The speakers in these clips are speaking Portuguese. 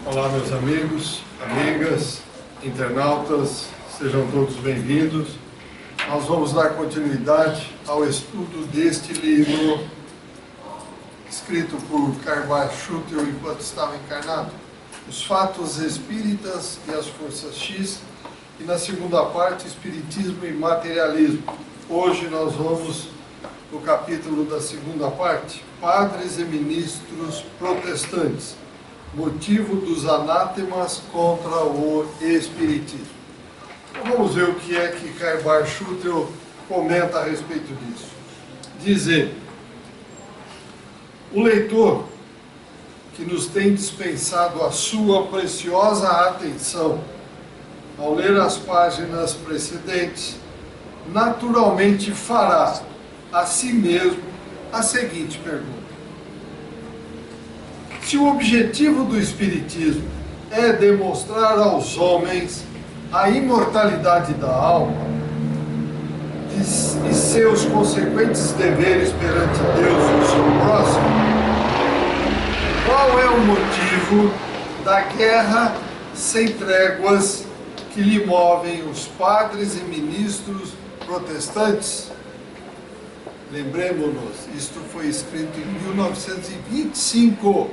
Olá, meus amigos, amigas, internautas, sejam todos bem-vindos. Nós vamos dar continuidade ao estudo deste livro, escrito por Carl Schutel enquanto estava encarnado, Os Fatos Espíritas e as Forças X, e na segunda parte, Espiritismo e Materialismo. Hoje nós vamos no capítulo da segunda parte, Padres e Ministros Protestantes, motivo dos anátemas contra o Espiritismo. Então vamos ver o que é que Carl Schutel comenta a respeito disso. Diz ele: o leitor que nos tem dispensado a sua preciosa atenção ao ler as páginas precedentes, naturalmente fará a si mesmo a seguinte pergunta: se o objetivo do Espiritismo é demonstrar aos homens a imortalidade da alma e seus consequentes deveres perante Deus e o seu próximo, qual é o motivo da guerra sem tréguas que lhe movem os padres e ministros protestantes? Lembremos-nos, isto foi escrito em 1925.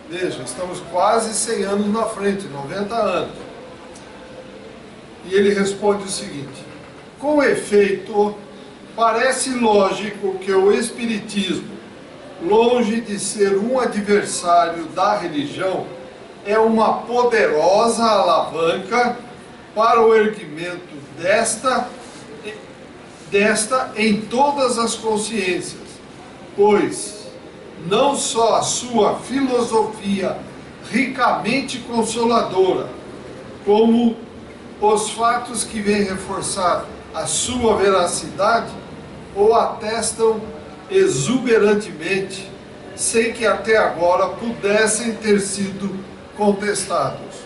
Veja, estamos quase 100 anos na frente, 90 anos. E ele responde o seguinte: com efeito, parece lógico que o Espiritismo, longe de ser um adversário da religião, é uma poderosa alavanca para o erguimento desta em todas as consciências, pois não só a sua filosofia ricamente consoladora, como os fatos que vêm reforçar a sua veracidade, o atestam exuberantemente, sem que até agora pudessem ter sido contestados.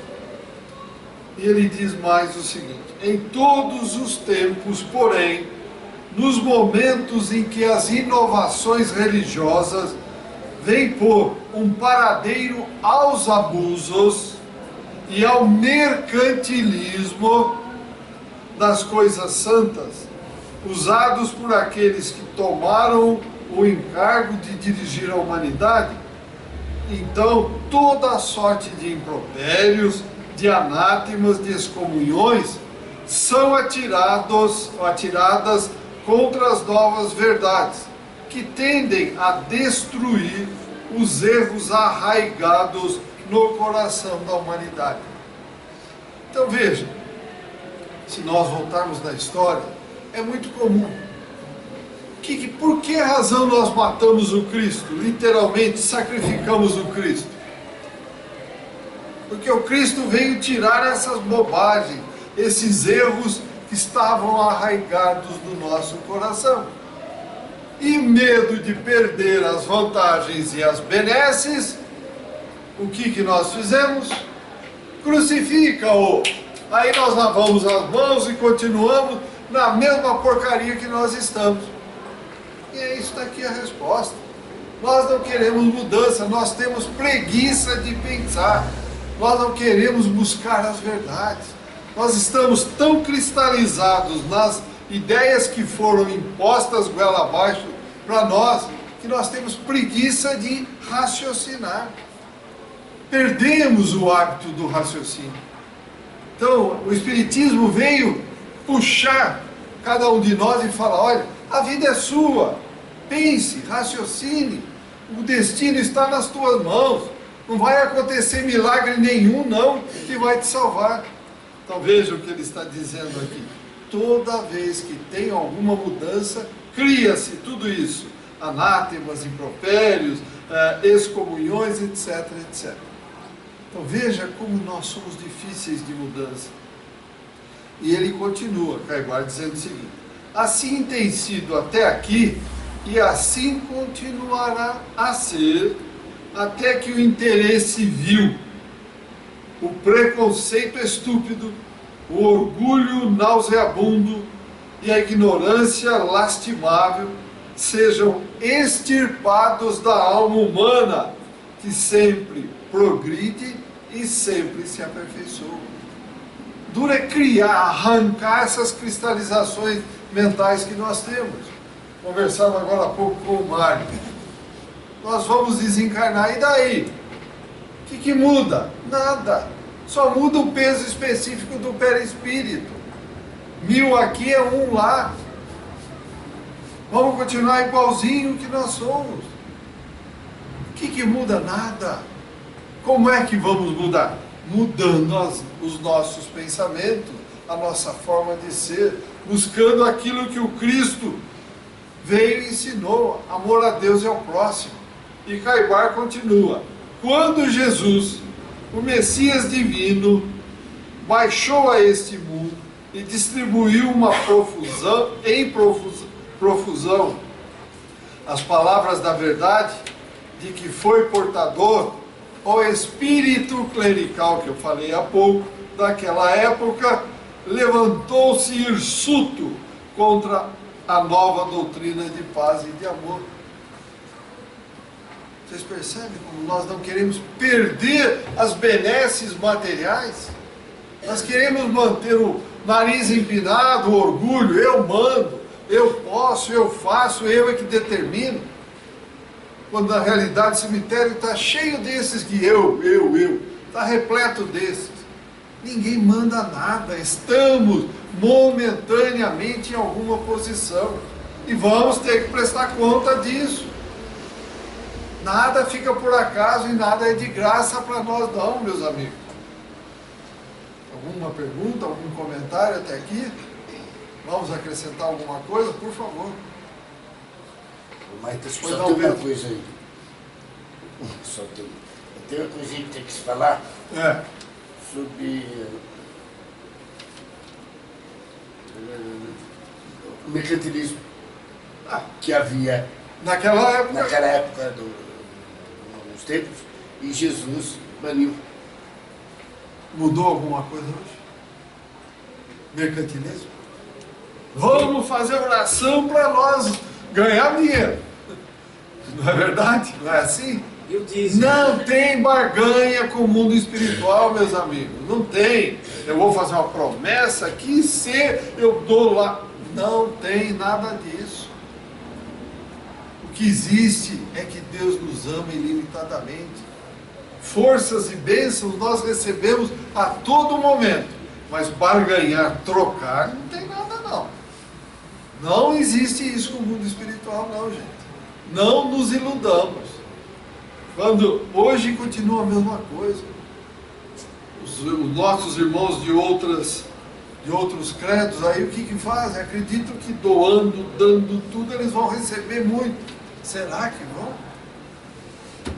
E ele diz mais o seguinte: em todos os tempos, porém, nos momentos em que as inovações religiosas vêm pôr um paradeiro aos abusos e ao mercantilismo das coisas santas, usados por aqueles que tomaram o encargo de dirigir a humanidade, então toda a sorte de impropérios, de anátemas, de excomunhões são atiradas contra as novas verdades, que tendem a destruir os erros arraigados no coração da humanidade. Então veja, se nós voltarmos na história, é muito comum. Por que razão nós matamos o Cristo? Literalmente sacrificamos o Cristo. Porque o Cristo veio tirar essas bobagens, esses erros que estavam arraigados do nosso coração. E medo de perder as vantagens e as benesses, o que nós fizemos? Crucifica-o! Aí nós lavamos as mãos e continuamos na mesma porcaria que nós estamos. E é isso daqui a resposta. Nós não queremos mudança, nós temos preguiça de pensar. Nós não queremos buscar as verdades. Nós estamos tão cristalizados nas ideias que foram impostas goela abaixo para nós, que nós temos preguiça de raciocinar. Perdemos o hábito do raciocínio. Então, o Espiritismo veio puxar cada um de nós e falar: olha, a vida é sua, pense, raciocine, o destino está nas tuas mãos, não vai acontecer milagre nenhum não que vai te salvar. Então veja o que ele está dizendo aqui: toda vez que tem alguma mudança, cria-se tudo isso, anátemas, impropérios, excomunhões, etc, etc. Então veja como nós somos difíceis de mudança. E ele continua, Carl, dizendo o seguinte: assim tem sido até aqui, e assim continuará a ser, até que o interesse vil, o preconceito estúpido, o orgulho nauseabundo e a ignorância lastimável sejam extirpados da alma humana, que sempre progride e sempre se aperfeiçoa. Duro é criar, arrancar essas cristalizações mentais que nós temos. Conversava agora há pouco com o Mário. Nós vamos desencarnar, e daí? O que muda? Nada. Só muda o peso específico do perispírito. 1000 aqui é 1 lá. Vamos continuar igualzinho que nós somos. O que muda? Nada. Como é que vamos mudar? Mudando os nossos pensamentos, a nossa forma de ser, buscando aquilo que o Cristo veio e ensinou, amor a Deus e ao próximo. E Caibar continua: quando Jesus, o Messias divino, baixou a este mundo e distribuiu uma profusão as palavras da verdade, de que foi portador, o espírito clerical que eu falei há pouco, daquela época, levantou-se hirsuto contra a nova doutrina de paz e de amor. Vocês percebem como nós não queremos perder as benesses materiais? Nós queremos manter o nariz empinado, o orgulho, eu mando, eu posso, eu faço, eu é que determino. Quando na realidade o cemitério está cheio desses que eu, está repleto desses. Ninguém manda nada, estamos momentaneamente em alguma posição e vamos ter que prestar conta disso. Nada fica por acaso e nada é de graça para nós não, meus amigos. Alguma pergunta, algum comentário até aqui? Vamos acrescentar alguma coisa, por favor. Mas só tem uma coisa aí. Tem uma coisinha que tem que se falar sobre o mercantilismo que havia naquela época nos tempos, e Jesus baniu. Mudou alguma coisa hoje? Mercantilismo? Vamos fazer oração para nós ganhar dinheiro. Não é verdade? Não é assim? Não tem barganha com o mundo espiritual, meus amigos. Não tem. Eu vou fazer uma promessa aqui, se eu dou lá. Não tem nada disso. O que existe é que Deus nos ama ilimitadamente. Forças e bênçãos nós recebemos a todo momento. Mas barganhar, trocar, não tem nada não. Não existe isso com o mundo espiritual não, gente. Não nos iludamos. Quando hoje continua a mesma coisa. Os nossos irmãos de outros credos, aí o que fazem? Acreditam que doando, dando tudo, eles vão receber muito. Será que vão?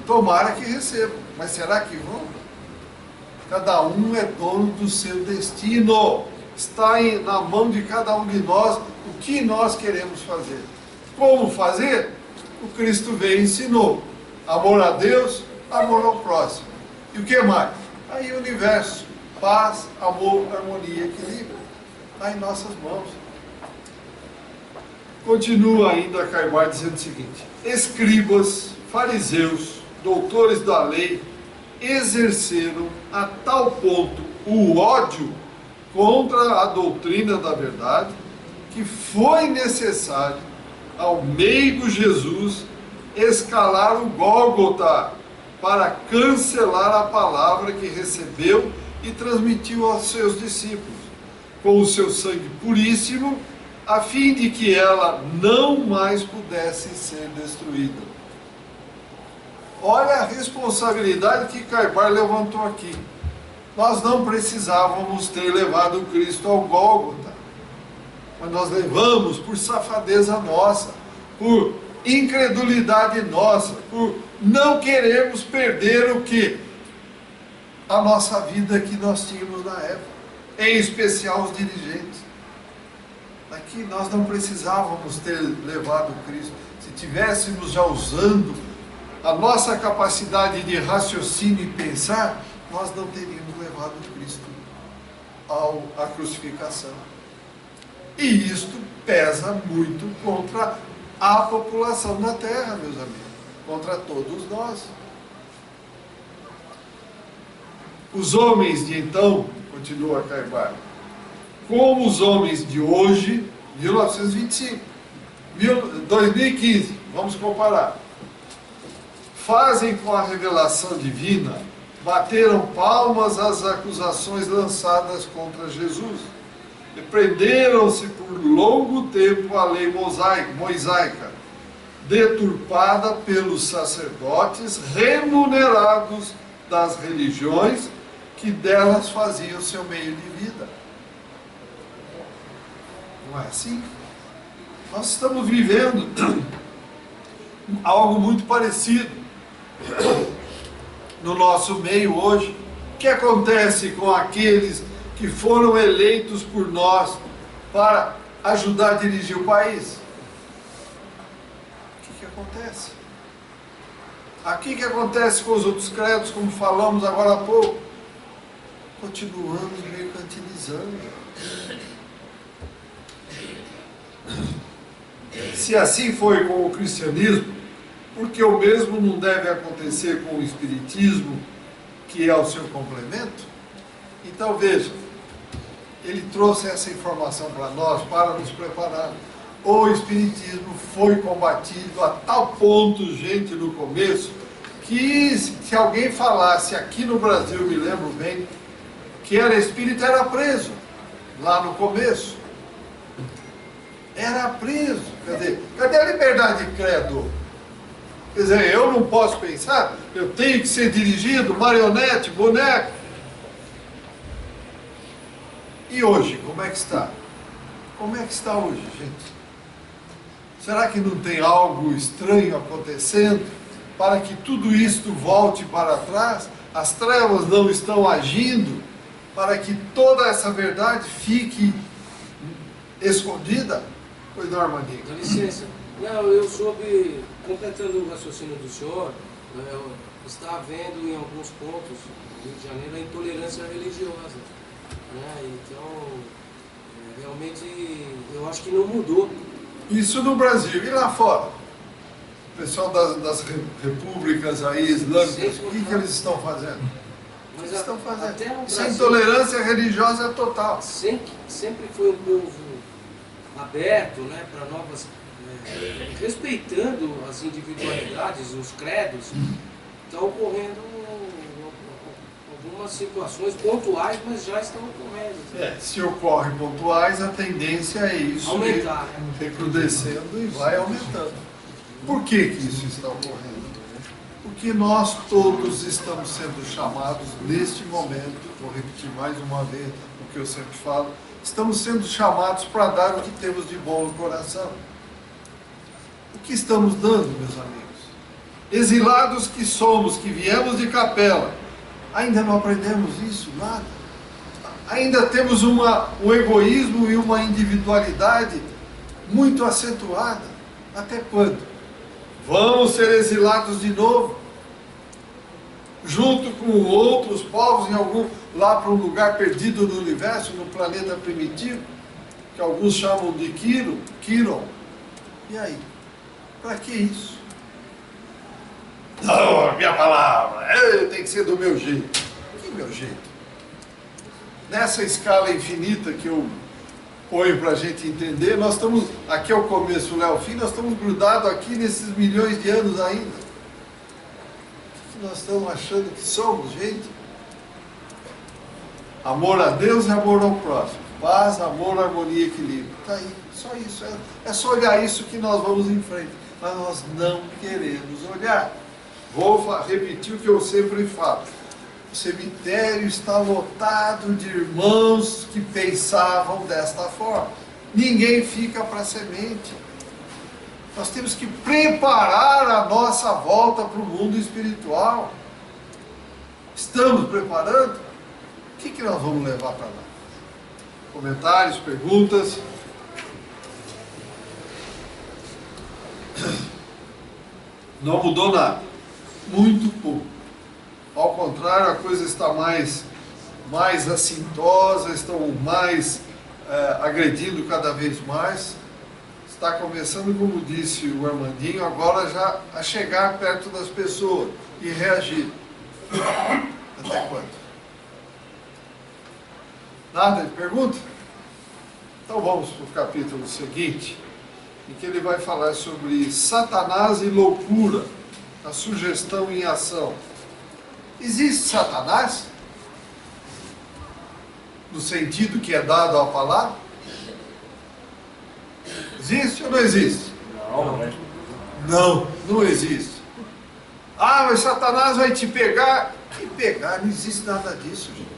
Tomara que recebam, mas será que vão? Cada um é dono do seu destino. Está na mão de cada um de nós o que nós queremos fazer. Como fazer? O Cristo veio e ensinou. Amor a Deus, amor ao próximo. E o que mais? Aí o universo, paz, amor, harmonia, equilíbrio. Está em nossas mãos. Continua ainda Caibar dizendo o seguinte: escribas, fariseus, doutores da lei, exerceram a tal ponto o ódio contra a doutrina da verdade, que foi necessário ao meigo Jesus escalar o Gólgota para cancelar a palavra que recebeu e transmitiu aos seus discípulos, com o seu sangue puríssimo, a fim de que ela não mais pudesse ser destruída. Olha a responsabilidade que Caibar levantou aqui. Nós não precisávamos ter levado o Cristo ao Gólgota, mas nós levamos por safadeza nossa, por incredulidade nossa, por não queremos perder o que? A nossa vida que nós tínhamos na época, em especial os dirigentes. Aqui nós não precisávamos ter levado o Cristo. Se tivéssemos já usando a nossa capacidade de raciocínio e pensar, nós não teríamos levado o Cristo à crucificação. E isto pesa muito contra a população da terra, meus amigos, contra todos nós. Os homens de então, continua Caibar, como os homens de hoje, 1925, 2015, vamos comparar, fazem com a revelação divina, bateram palmas às acusações lançadas contra Jesus, e prenderam-se por longo tempo à lei mosaica, deturpada pelos sacerdotes remunerados das religiões que delas faziam seu meio de vida. Não é assim? Nós estamos vivendo algo muito parecido no nosso meio hoje. O que acontece com aqueles que foram eleitos por nós para ajudar a dirigir o país? O que acontece? Aqui que acontece com os outros credos, como falamos agora há pouco? Continuamos mercantilizando. Se assim foi com o cristianismo, porque o mesmo não deve acontecer com o espiritismo, que é o seu complemento? Então veja, ele trouxe essa informação para nós, para nos preparar. O espiritismo foi combatido a tal ponto, gente, no começo, que se alguém falasse aqui no Brasil, me lembro bem, que era espírita, era preso, lá no começo. Era preso. Quer dizer, cadê a liberdade de credo? Quer dizer, eu não posso pensar, eu tenho que ser dirigido, marionete, boneco. E hoje, como é que está? Como é que está hoje, gente? Será que não tem algo estranho acontecendo para que tudo isto volte para trás? As trevas não estão agindo para que toda essa verdade fique escondida? Pois não, Armandinho? Dá licença. Não, eu soube, completando o raciocínio do senhor, está havendo em alguns pontos do Rio de Janeiro a intolerância religiosa. Né? Então, realmente, eu acho que não mudou. Isso no Brasil. E lá fora? O pessoal das repúblicas aí islâmicas, o que eles estão fazendo? Mas Eles estão fazendo. até no Essa Brasil, intolerância religiosa é total. sempre foi um povo aberto, né, para novas, respeitando as individualidades, os credos. Está ocorrendo algumas situações pontuais, mas já estão ocorrendo. Se ocorrem pontuais, a tendência é isso Aumentar, ir recrudescendo e vai aumentando. Por que isso está ocorrendo? Porque nós todos estamos sendo chamados neste momento, vou repetir mais uma vez o que eu sempre falo, estamos sendo chamados para dar o que temos de bom no coração. O que estamos dando, meus amigos? Exilados que somos, que viemos de capela, ainda não aprendemos isso, nada. Ainda temos um egoísmo e uma individualidade muito acentuada. Até quando? Vamos ser exilados de novo, junto com outros povos, lá para um lugar perdido no universo, no planeta primitivo, que alguns chamam de Quiron. E aí? Para que isso? Não, a minha palavra, tem que ser do meu jeito. Que meu jeito? Nessa escala infinita que eu ponho para a gente entender, nós estamos, aqui é o começo, lá é o fim, nós estamos grudados aqui nesses milhões de anos ainda. O que nós estamos achando que somos, gente? Amor a Deus e amor ao próximo. Paz, amor, harmonia e equilíbrio. Está aí, só isso. É só olhar isso que nós vamos em frente. Mas nós não queremos olhar. Vou repetir o que eu sempre falo. O cemitério está lotado de irmãos que pensavam desta forma. Ninguém fica para semente. Nós temos que preparar a nossa volta para o mundo espiritual. Estamos preparando? O que nós vamos levar para lá? Comentários, perguntas? Não mudou nada. Muito pouco. Ao contrário, a coisa está mais assintosa, estão mais agredindo cada vez mais. Está começando, como disse o Armandinho, agora já a chegar perto das pessoas e reagir. Até quando? Nada de pergunta? Então vamos para o capítulo seguinte, em que ele vai falar sobre Satanás e loucura, a sugestão em ação. Existe Satanás? No sentido que é dado à palavra? Existe ou não existe? Não, né? Não, não existe. Ah, mas Satanás vai te pegar. Que pegar? Não existe nada disso, gente.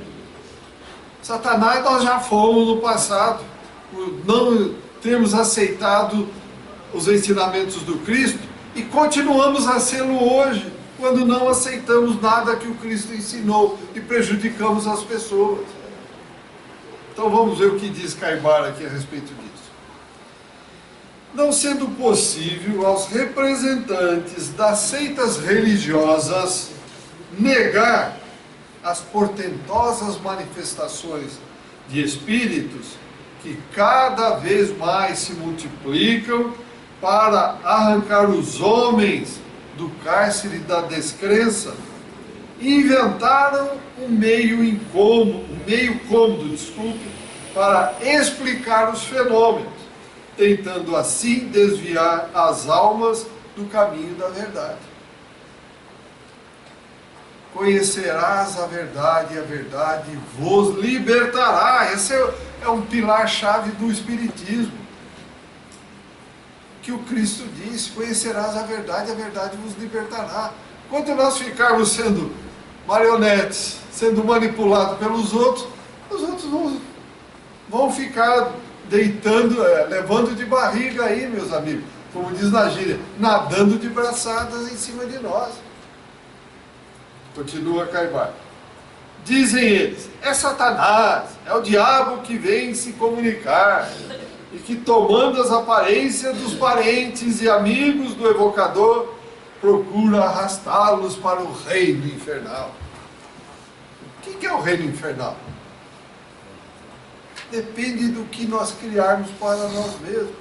Satanás nós já fomos no passado, por não termos aceitado os ensinamentos do Cristo, e continuamos a sê-lo hoje, quando não aceitamos nada que o Cristo ensinou e prejudicamos as pessoas. Então vamos ver o que diz Caibar aqui a respeito disso. Não sendo possível aos representantes das seitas religiosas negar as portentosas manifestações de espíritos que cada vez mais se multiplicam para arrancar os homens do cárcere da descrença, inventaram um meio cômodo, para explicar os fenômenos, tentando assim desviar as almas do caminho da verdade. Conhecerás a verdade e a verdade vos libertará. Esse é um pilar-chave do Espiritismo. Que o Cristo disse: conhecerás a verdade vos libertará. Quando nós ficarmos sendo marionetes, sendo manipulados pelos outros, os outros vão ficar deitando, levando de barriga aí, meus amigos, como diz na gíria, nadando de braçadas em cima de nós. Continua Caibar. Dizem eles: é Satanás, é o diabo que vem se comunicar, e que, tomando as aparências dos parentes e amigos do evocador, procura arrastá-los para o reino infernal. O que é o reino infernal? Depende do que nós criarmos para nós mesmos.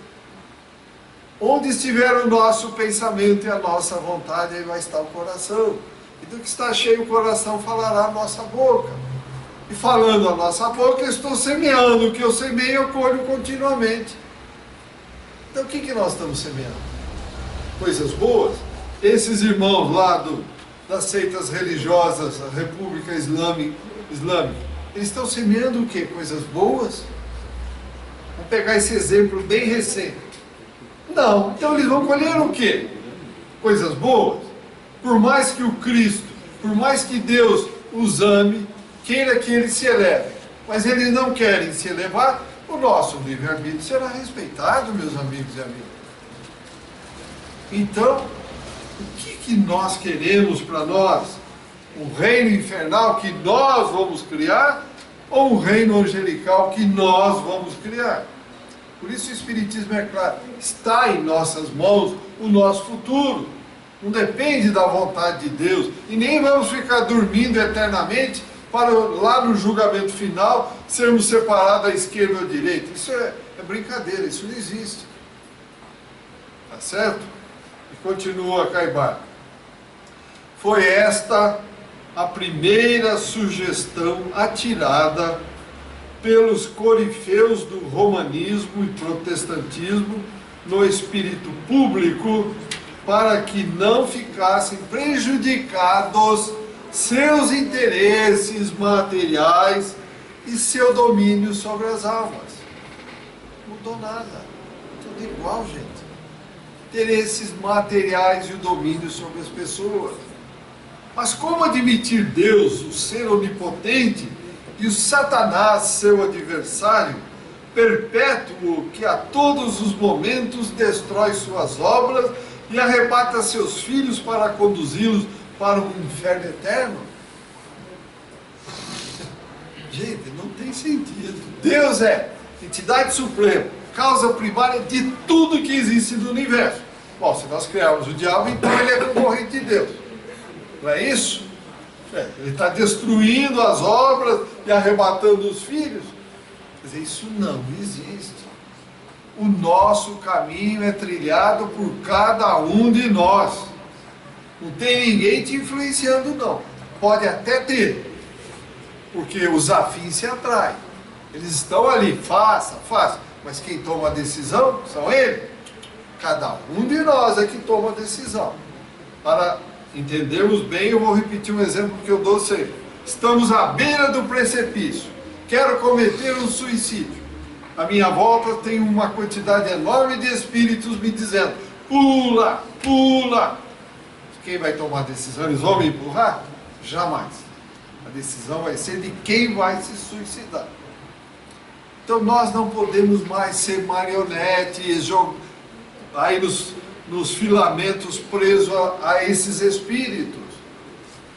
Onde estiver o nosso pensamento e a nossa vontade, aí vai estar o coração. E do que está cheio o coração falará a nossa boca. E falando a nossa boca, eu estou semeando. O que eu semeio, eu colho continuamente. Então o que nós estamos semeando? Coisas boas? Esses irmãos lá das seitas religiosas, a República Islâmica, eles estão semeando o quê? Coisas boas? Vamos pegar esse exemplo bem recente. Não, então eles vão colher o quê? Coisas boas? Por mais que o Cristo, por mais que Deus os ame, queira que eles se elevem, mas eles não querem se elevar, o nosso livre-arbítrio será respeitado, meus amigos e amigas. Então, o que nós queremos para nós? Um reino infernal que nós vamos criar, ou um reino angelical que nós vamos criar? Por isso o Espiritismo é claro, está em nossas mãos o nosso futuro. Não depende da vontade de Deus, e nem vamos ficar dormindo eternamente para lá no julgamento final sermos separados à esquerda ou à direita. Isso é brincadeira, isso não existe. Tá certo? E continua Caibar. Foi esta a primeira sugestão atirada pelos corifeus do romanismo e protestantismo no espírito público, para que não ficassem prejudicados seus interesses materiais e seu domínio sobre as almas. Não mudou nada, tudo igual, gente. Interesses materiais e o domínio sobre as pessoas. Mas como admitir Deus, o ser onipotente, e o Satanás, seu adversário, perpétuo, que a todos os momentos destrói suas obras e arrebata seus filhos para conduzi-los para um inferno eterno? Gente, não tem sentido. Deus é entidade suprema, causa primária de tudo que existe no universo. Bom, se nós criarmos o diabo, então ele é concorrente de Deus. Não é isso? Ele está destruindo as obras e arrebatando os filhos. Quer dizer, isso não existe. O nosso caminho é trilhado por cada um de nós. Não tem ninguém te influenciando, não. Pode até ter, porque os afins se atraem. Eles estão ali, faça, faça. Mas quem toma a decisão são eles. Cada um de nós é que toma a decisão. Para entendermos bem, eu vou repetir um exemplo que eu dou sempre. Estamos à beira do precipício. Quero cometer um suicídio. À minha volta tem uma quantidade enorme de espíritos me dizendo: pula, pula. Quem vai tomar a decisão? Eles vão me empurrar? Jamais. A decisão vai ser de quem vai se suicidar. Então nós não podemos mais ser marionetes, aí nos filamentos presos a esses espíritos.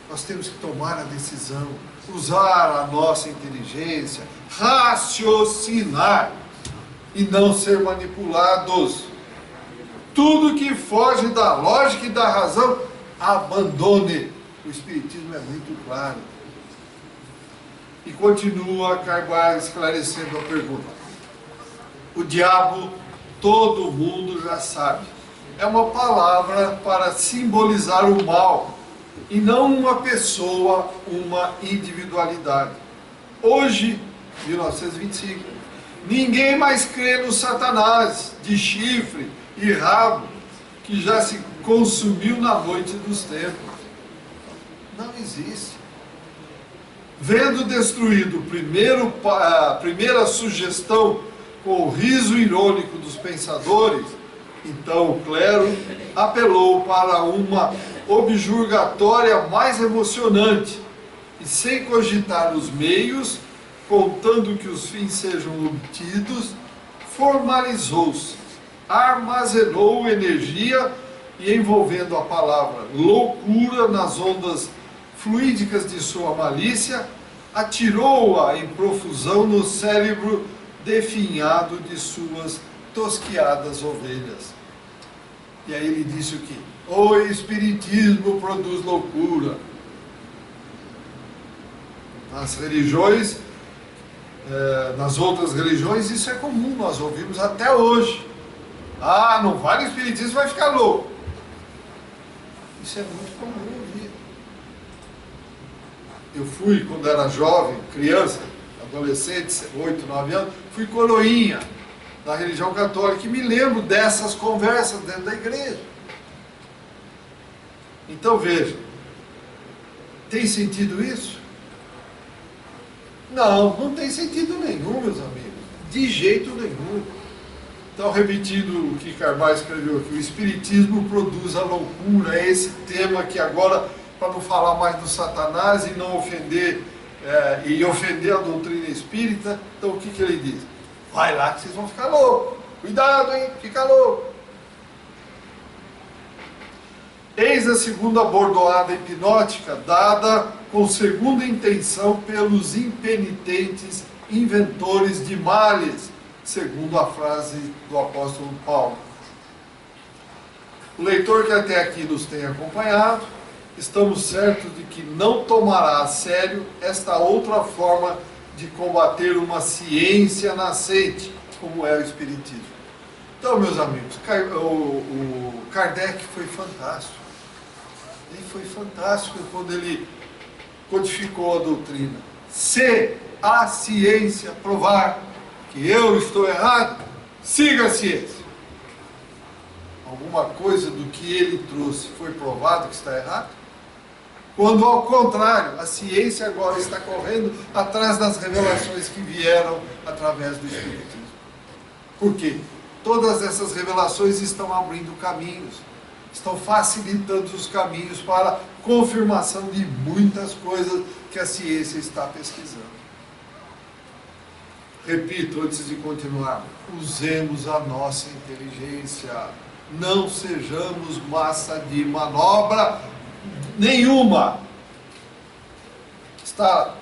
Nós temos que tomar a decisão, usar a nossa inteligência, raciocinar e não ser manipulados. Tudo que foge da lógica e da razão, abandone. O Espiritismo é muito claro. E continua Carvalho esclarecendo a pergunta. O diabo, todo mundo já sabe. É uma palavra para simbolizar o mal, e não uma pessoa, uma individualidade. Hoje, 1925, ninguém mais crê no Satanás de chifre e rabo, que já se consumiu na noite dos tempos. Não existe. Vendo destruído a primeira sugestão com o riso irônico dos pensadores, então o clero apelou para uma objurgatória mais emocionante e, sem cogitar os meios, contando que os fins sejam obtidos, formalizou-se, armazenou energia e, envolvendo a palavra loucura nas ondas fluídicas de sua malícia, atirou-a em profusão no cérebro definhado de suas tosquiadas ovelhas. E aí ele disse o quê? O Espiritismo produz loucura. Nas religiões, nas outras religiões, isso é comum, nós ouvimos até hoje. Ah, não vai no Espiritismo, vai ficar louco. Isso é muito comum ouvir. Eu fui, quando era jovem, criança, adolescente, 8, 9 anos, fui coroinha da religião católica e me lembro dessas conversas dentro da igreja. Então veja, tem sentido isso? Não, não tem sentido nenhum, meus amigos, de jeito nenhum. Então, repetindo o que Carvalho escreveu aqui, o Espiritismo produz a loucura, é esse tema que agora, para não falar mais do Satanás e não ofender, e ofender a doutrina espírita, então o que ele diz? Vai lá que vocês vão ficar loucos, cuidado, hein, fica louco. Eis a segunda bordoada hipnótica, dada com segunda intenção pelos impenitentes inventores de males, segundo a frase do apóstolo Paulo. O leitor que até aqui nos tem acompanhado, estamos certos de que não tomará a sério esta outra forma de combater uma ciência nascente, como é o Espiritismo. Então, meus amigos, o Kardec foi fantástico. Ele foi fantástico quando ele codificou a doutrina. Se a ciência provar que eu estou errado, siga a ciência. Alguma coisa do que ele trouxe foi provado que está errado? Quando, ao contrário, a ciência agora está correndo atrás das revelações que vieram através do Espiritismo. Por quê? Todas essas revelações estão abrindo caminhos, estão facilitando os caminhos para a confirmação de muitas coisas que a ciência está pesquisando. Repito, antes de continuar, usemos a nossa inteligência, não sejamos massa de manobra nenhuma.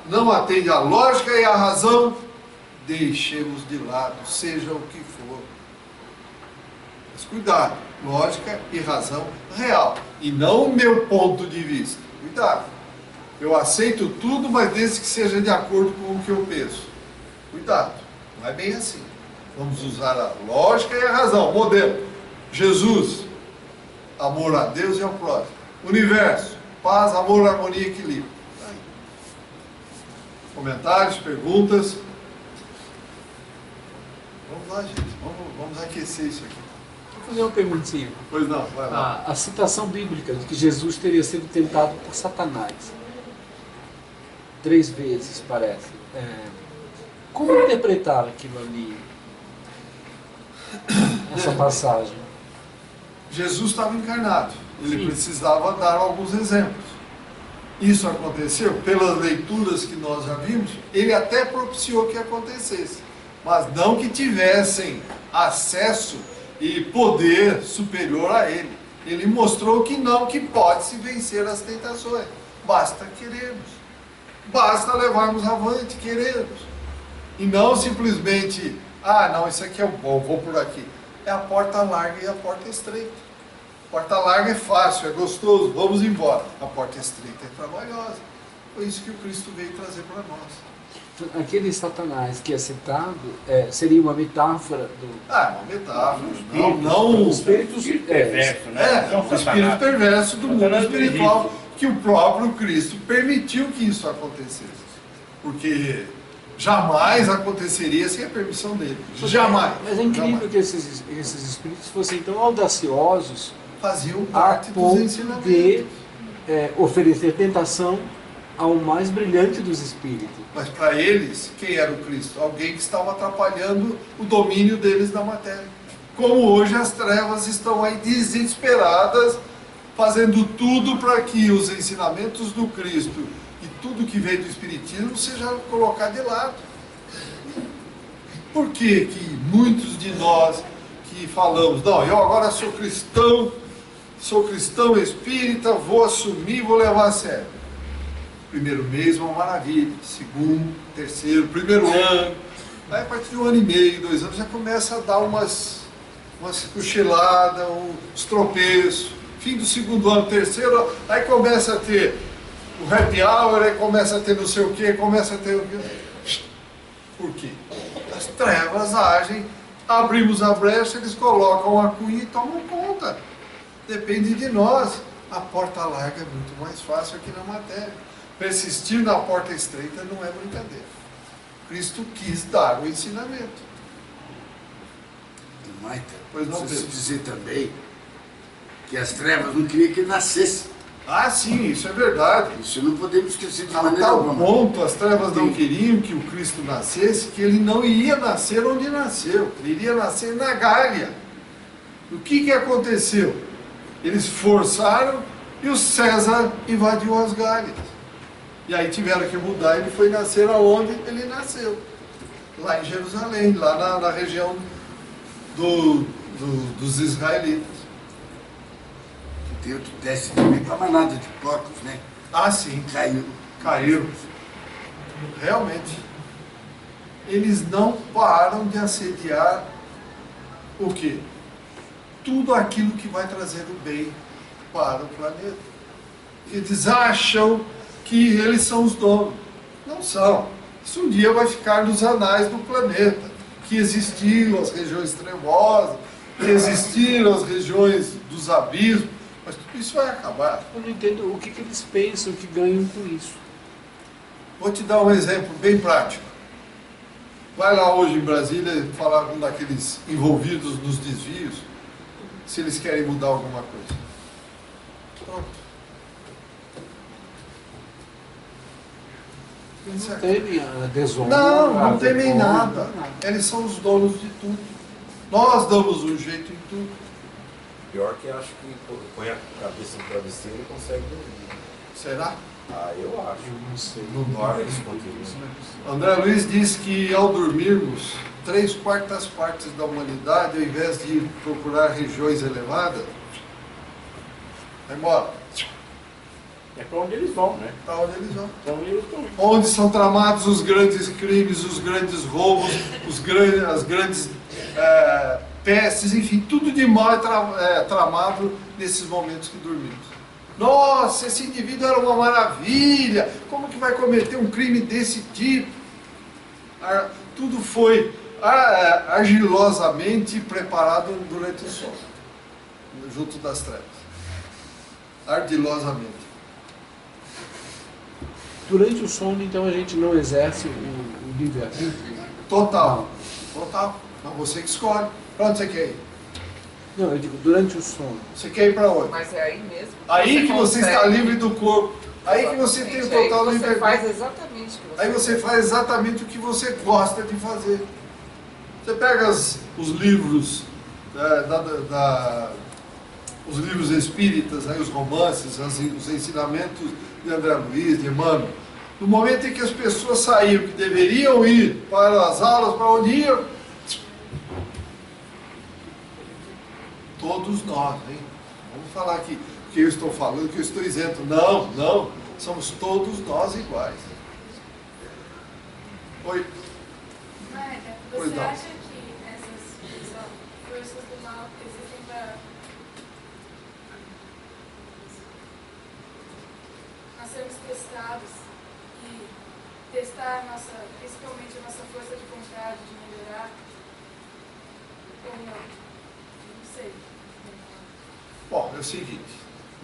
Não atende à lógica e à razão, deixemos de lado, seja o que for. Mas cuidado, lógica e razão real, e não o meu ponto de vista. Cuidado, eu aceito tudo, mas desde que seja de acordo com o que eu penso. Cuidado, não é bem assim. Vamos usar a lógica e a razão. Modelo: Jesus, amor a Deus e ao próximo. Universo, paz, amor, harmonia e equilíbrio. Comentários, perguntas? lá, gente. Vamos aquecer isso aqui. Vou fazer uma perguntinha. Pois não, vai lá. A citação bíblica de que Jesus teria sido tentado por Satanás 3 vezes, parece. Como interpretar aquilo ali? Essa passagem. Jesus estava encarnado. Ele Sim. precisava dar alguns exemplos. Isso aconteceu pelas leituras que nós já vimos. Ele até propiciou que acontecesse, mas não que tivessem acesso e poder superior a ele. Ele mostrou que não, que pode-se vencer as tentações. Basta querermos. Basta levarmos avante, querermos. E não simplesmente, não, isso aqui é bom, vou por aqui. É a porta larga e a porta estreita. A porta larga é fácil, é gostoso, vamos embora. A porta estreita é trabalhosa. Foi isso que o Cristo veio trazer para nós. Aquele Satanás que é citado seria uma metáfora do... Uma metáfora. Não espíritos perverso, né? o espírito perverso do mundo espiritual, que o próprio Cristo permitiu que isso acontecesse. Porque jamais aconteceria sem a permissão dele. Jamais. Mas é incrível Jamais. que esses espíritos fossem tão audaciosos Faziam a parte dos ponto ensinamentos. de oferecer tentação ao mais brilhante dos espíritos. Mas para eles, quem era o Cristo? Alguém que estava atrapalhando o domínio deles na matéria. Como hoje as trevas estão aí desesperadas, fazendo tudo para que os ensinamentos do Cristo e tudo que veio do Espiritismo seja colocado de lado. Por que muitos de nós que falamos, não, eu agora sou cristão espírita, vou assumir, vou levar a sério. Primeiro mês, uma maravilha. Segundo, terceiro, primeiro ano. Aí a partir de 1 ano e meio, 2 anos, já começa a dar umas cochiladas, uns tropeços. Fim do segundo ano, terceiro, aí começa a ter o happy hour, aí começa a ter não sei o quê, começa a ter o quê. Por quê? As trevas agem, abrimos a brecha, eles colocam a cunha e tomam conta. Depende de nós. A porta larga é muito mais fácil aqui na matéria. Persistir na porta estreita não é brincadeira. Cristo quis dar o ensinamento. Mas Pois não, preciso Pedro. dizer também que as trevas não queriam que ele nascesse. Sim, isso é verdade. Isso não podemos esquecer de A maneira tal alguma. ponto as trevas não Sim. queriam que o Cristo nascesse, que ele não iria nascer onde nasceu. Ele iria nascer na Gália. O que aconteceu? Eles forçaram e o César invadiu as Gálias. E aí tiveram que mudar, ele foi nascer aonde ele nasceu. Lá em Jerusalém, lá na região dos israelitas. Tem outro teste também para manada de porcos, né? Sim. Caiu. Caíram. Realmente. Eles não param de assediar o quê? Tudo aquilo que vai trazer o bem para o planeta. Eles acham que eles são os donos. Não são. Isso um dia vai ficar nos anais do planeta. Que existiram as regiões trevosas, que existiram as regiões dos abismos, mas tudo isso vai acabar. Eu não entendo o que eles pensam que ganham com isso. Vou te dar um exemplo bem prático. Vai lá hoje em Brasília falar com daqueles envolvidos nos desvios, se eles querem mudar alguma coisa. Pronto. Não temem a desonra. Não a temem vergonha, nada. Eles são os donos de tudo. Nós damos um jeito em tudo. Pior que acho que põe a cabeça no travesseiro e consegue dormir. Será? Eu acho. Eu não sei. Não dorme eles contra isso. André Luiz diz que ao dormirmos, 3/4 partes da humanidade, ao invés de procurar regiões elevadas, vai embora. É para onde eles vão, né? Para onde eles vão. Para onde eles estão. Onde são tramados os grandes crimes, os grandes roubos, as grandes pestes, enfim, tudo de mal é tramado nesses momentos que dormimos. Nossa, esse indivíduo era uma maravilha, como que vai cometer um crime desse tipo? Tudo foi argilosamente preparado durante o sono, junto das trevas. Ardilosamente. Durante o sono, então, a gente não exerce o livre-arbítrio? Total. Total. Então você que escolhe. Para onde você quer ir? Não, eu digo, durante o sono. Você quer ir para onde? Mas é aí mesmo. Aí que você está consegue. livre do corpo. Aí que você tem o Exatamente, total aí você liberdade. faz exatamente o que você Aí você faz exatamente o que você gosta de fazer. Você pega os livros, os livros espíritas, aí os romances, os ensinamentos de André Luiz, de Emmanuel. No momento em que as pessoas saíam, que deveriam ir para as aulas, para onde iam, todos nós, hein? Vamos falar aqui que eu estou falando, que eu estou isento. Não, não. Somos todos nós iguais. Oi. Maia, Pois você não. acha que essas forças do mal existem para nós sermos testados e testar a nossa, principalmente a nossa força de vontade de melhorar? Ou não? Não sei. Bom, é o seguinte,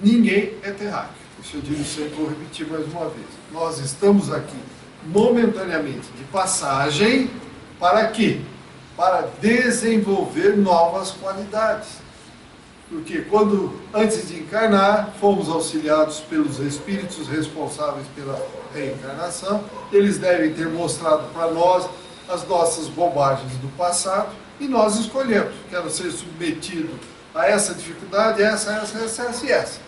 ninguém é terráqueo. Isso eu digo sempre, vou repetir mais uma vez. Nós estamos aqui momentaneamente de passagem para quê? Para desenvolver novas qualidades. Porque quando, antes de encarnar, fomos auxiliados pelos espíritos responsáveis pela reencarnação, eles devem ter mostrado para nós as nossas bobagens do passado e nós escolhemos. Quero ser submetido a essa dificuldade, essa e essa.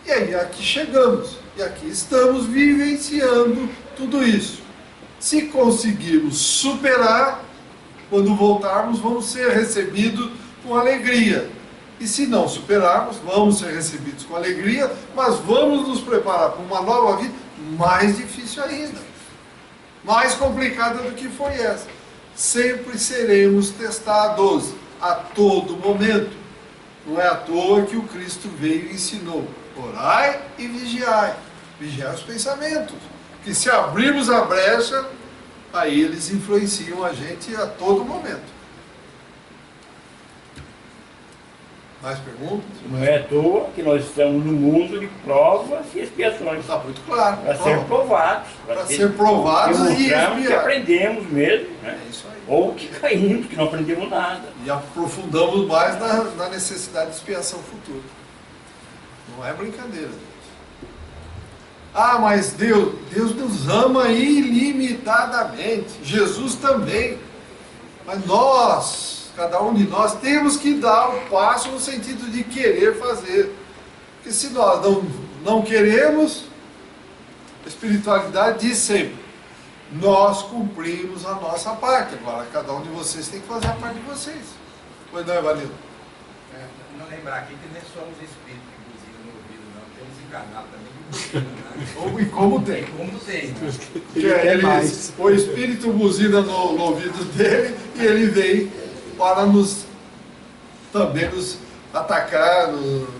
E aí aqui chegamos, e aqui estamos vivenciando tudo isso. Se conseguirmos superar, quando voltarmos, vamos ser recebidos com alegria. E se não superarmos, vamos ser recebidos com alegria, mas vamos nos preparar para uma nova vida mais difícil ainda. Mais complicada do que foi essa. Sempre seremos testados, a todo momento. Não é à toa que o Cristo veio e ensinou: orai e vigiai. Vigiai os pensamentos. Que se abrirmos a brecha, aí eles influenciam a gente a todo momento. Mais perguntas? Não é à toa que nós estamos no mundo de provas e expiações. Está muito claro. Para ser provados. Para ser provados e demonstrarmos que expiar. aprendemos mesmo, né? É isso aí. Ou que caímos, que não aprendemos nada. E aprofundamos mais na necessidade de expiação futura. Não é brincadeira, gente. Ah, mas Deus nos ama ilimitadamente. Jesus também. Mas nós, cada um de nós, temos que dar o passo no sentido de querer fazer. Porque se nós não queremos, a espiritualidade diz sempre: nós cumprimos a nossa parte. Agora, cada um de vocês tem que fazer a parte de vocês. Pois não, Evanildo? Não lembrar aqui que nem somos espíritos que buzinam no ouvido, não. Temos encarnado também que buzina, né? E como tem? Como tem, né? Ele mais. O espírito buzina no ouvido dele e ele vem para também nos atacar,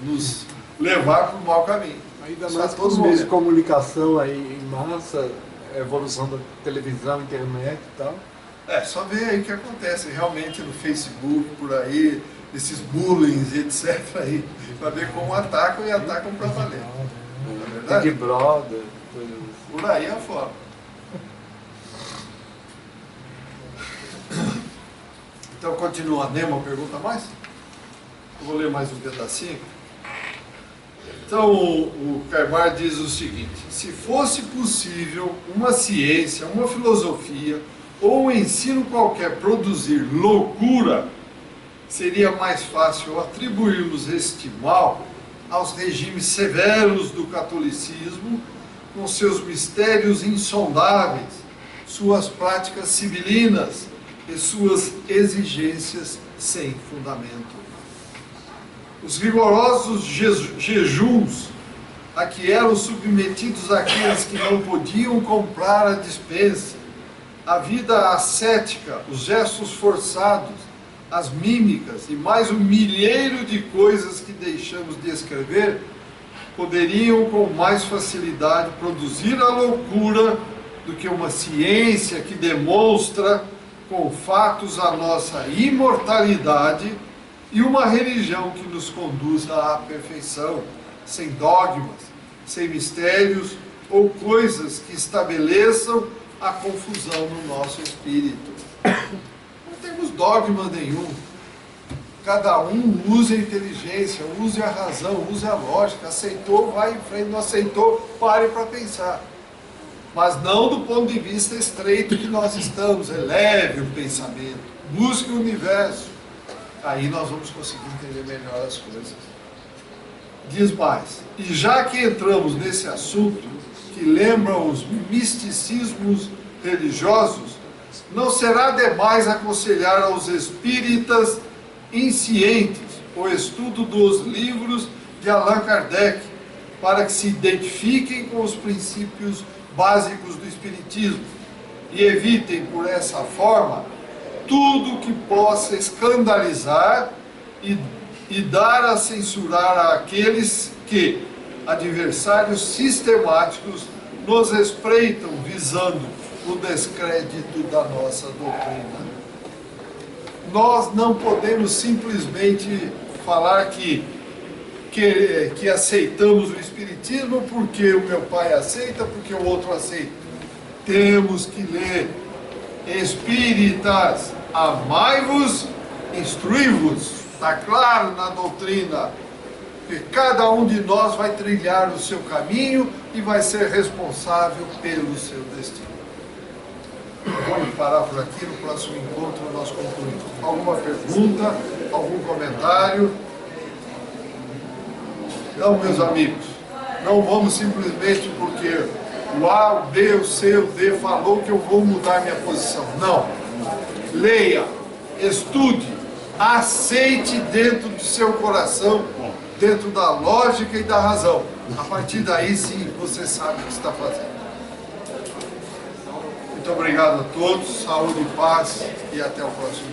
nos levar para o mau caminho. Ainda Isso mais a com todo os meios de momento. comunicação aí em massa, a evolução da televisão, internet e tal. É, só ver aí o que acontece realmente no Facebook, por aí, esses bullying, etc. aí, para ver como atacam e atacam para valer. Não é verdade? Big Brother, coisas assim. Por aí afora. Então continua, nenhuma pergunta mais? Eu vou ler mais um pedacinho. Então o Karmar diz o seguinte: se fosse possível uma ciência, uma filosofia ou um ensino qualquer produzir loucura, seria mais fácil atribuirmos este mal aos regimes severos do catolicismo, com seus mistérios insondáveis, suas práticas civilinas e suas exigências sem fundamento. Os rigorosos jejuns a que eram submetidos aqueles que não podiam comprar a despensa, a vida ascética, os gestos forçados, as mímicas e mais um milheiro de coisas que deixamos de escrever, poderiam com mais facilidade produzir a loucura do que uma ciência que demonstra com fatos a nossa imortalidade e uma religião que nos conduza à perfeição, sem dogmas, sem mistérios ou coisas que estabeleçam a confusão no nosso espírito. Não temos dogma nenhum. Cada um use a inteligência, use a razão, use a lógica. Aceitou, vai em frente. Não aceitou, pare para pensar. Mas não do ponto de vista estreito que nós estamos. Eleve o pensamento. Busque o universo. Aí nós vamos conseguir entender melhor as coisas. Diz mais. E já que entramos nesse assunto, que lembra os misticismos religiosos, não será demais aconselhar aos espíritas inscientes o estudo dos livros de Allan Kardec, para que se identifiquem com os princípios básicos do Espiritismo e evitem, por essa forma, tudo que possa escandalizar e dar a censurar àqueles que, adversários sistemáticos, nos espreitam visando o descrédito da nossa doutrina. Nós não podemos simplesmente falar que aceitamos o Espiritismo porque o meu pai aceita, porque o outro aceita. Temos que ler: Espíritas, amai-vos, instruí-vos. Está claro na doutrina que cada um de nós vai trilhar o seu caminho e vai ser responsável pelo seu destino. Vamos parar por aqui, no próximo encontro nós concluímos. Alguma pergunta? Algum comentário? Não, meus amigos, não vamos simplesmente porque o A, o B, o C, o D falou que eu vou mudar minha posição. Não. Leia, estude, aceite dentro do seu coração, dentro da lógica e da razão. A partir daí, sim, você sabe o que está fazendo. Muito obrigado a todos, saúde e paz, e até o próximo.